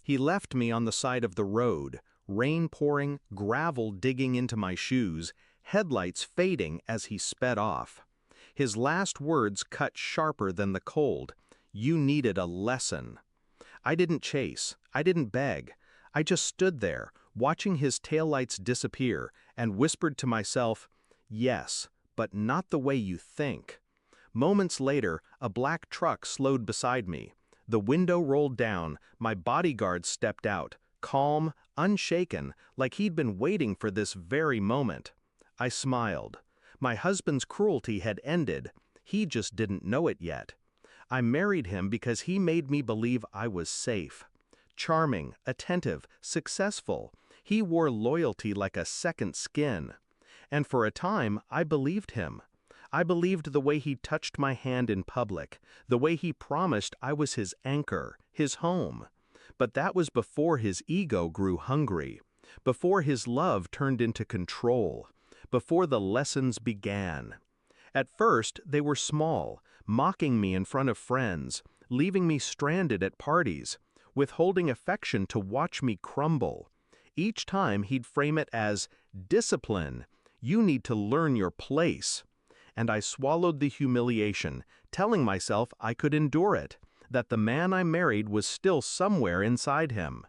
He left me on the side of the road, rain pouring, gravel digging into my shoes, headlights fading as he sped off. His last words cut sharper than the cold. "You needed a lesson." I didn't chase. I didn't beg. I just stood there, watching his taillights disappear, and whispered to myself, "Yes, but not the way you think." Moments later, a black truck slowed beside me. The window rolled down, my bodyguard stepped out, calm, unshaken, like he'd been waiting for this very moment. I smiled. My husband's cruelty had ended. He just didn't know it yet. I married him because he made me believe I was safe. Charming, attentive, successful. He wore loyalty like a second skin. And for a time, I believed him. I believed the way he touched my hand in public, the way he promised I was his anchor, his home. But that was before his ego grew hungry, before his love turned into control, before the lessons began. At first, they were small, mocking me in front of friends, leaving me stranded at parties, withholding affection to watch me crumble. Each time he'd frame it as, "Discipline, you need to learn your place." And I swallowed the humiliation, telling myself I could endure it, that the man I married was still somewhere inside him.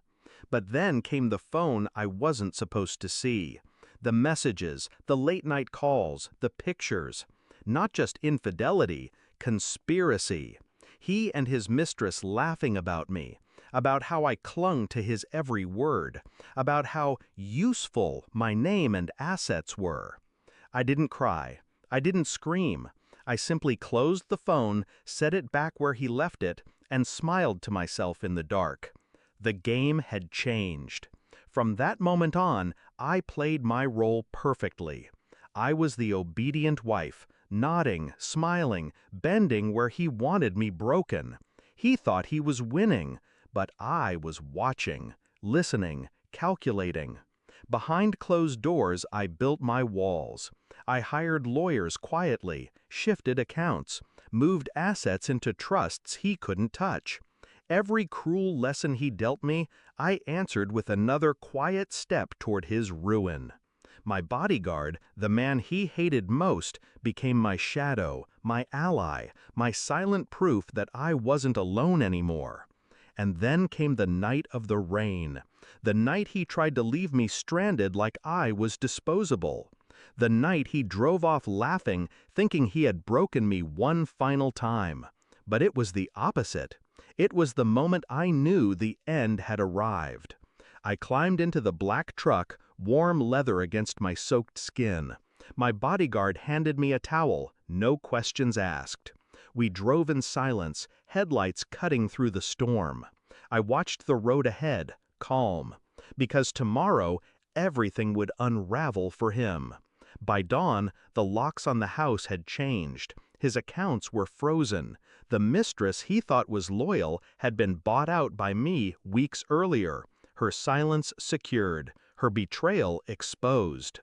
But then came the phone I wasn't supposed to see. The messages, the late-night calls, the pictures. Not just infidelity, conspiracy. He and his mistress laughing about me, about how I clung to his every word, about how useful my name and assets were. I didn't cry. I didn't scream. I simply closed the phone, set it back where he left it, and smiled to myself in the dark. The game had changed. From that moment on, I played my role perfectly. I was the obedient wife, nodding, smiling, bending where he wanted me broken. He thought he was winning, but I was watching, listening, calculating. Behind closed doors, I built my walls. I hired lawyers quietly, shifted accounts, moved assets into trusts he couldn't touch. Every cruel lesson he dealt me, I answered with another quiet step toward his ruin. My bodyguard, the man he hated most, became my shadow, my ally, my silent proof that I wasn't alone anymore. And then came the night of the rain. The night he tried to leave me stranded like I was disposable. The night he drove off laughing, thinking he had broken me one final time. But it was the opposite. It was the moment I knew the end had arrived. I climbed into the black truck, warm leather against my soaked skin. My bodyguard handed me a towel, no questions asked. We drove in silence, headlights cutting through the storm. I watched the road ahead, calm, because tomorrow everything would unravel for him. By dawn, the locks on the house had changed. His accounts were frozen. The mistress he thought was loyal had been bought out by me weeks earlier, her silence secured, her betrayal exposed.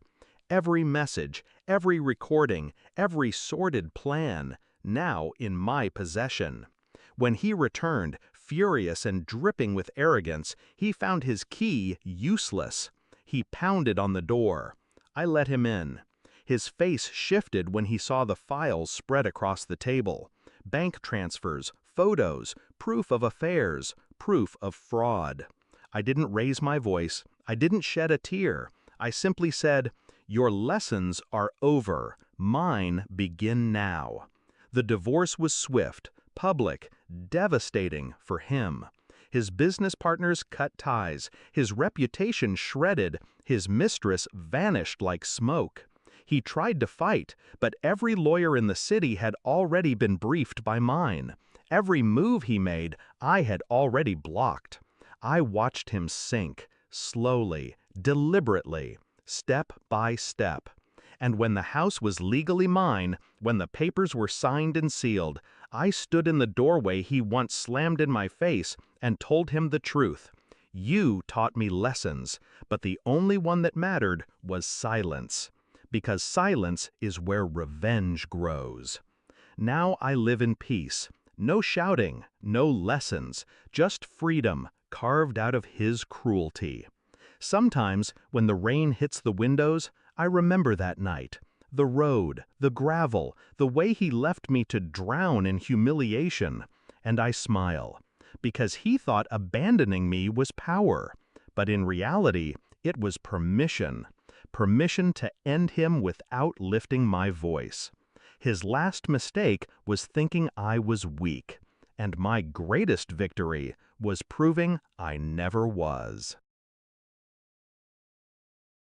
Every message, every recording, every sordid plan, now in my possession. When he returned, furious and dripping with arrogance, he found his key useless. He pounded on the door. I let him in. His face shifted when he saw the files spread across the table. Bank transfers, photos, proof of affairs, proof of fraud. I didn't raise my voice. I didn't shed a tear. I simply said, "Your lessons are over. Mine begin now." The divorce was swift, public, devastating for him. His business partners cut ties, his reputation shredded, his mistress vanished like smoke. He tried to fight, but every lawyer in the city had already been briefed by mine. Every move he made, I had already blocked. I watched him sink, slowly, deliberately, step by step. And when the house was legally mine, when the papers were signed and sealed, I stood in the doorway he once slammed in my face and told him the truth. "You taught me lessons, but the only one that mattered was silence. Because silence is where revenge grows." Now I live in peace. No shouting, no lessons, just freedom, carved out of his cruelty. Sometimes, when the rain hits the windows, I remember that night. The road, the gravel, the way he left me to drown in humiliation. And I smile, because he thought abandoning me was power. But in reality, it was permission. Permission to end him without lifting my voice. His last mistake was thinking I was weak. And my greatest victory was proving I never was.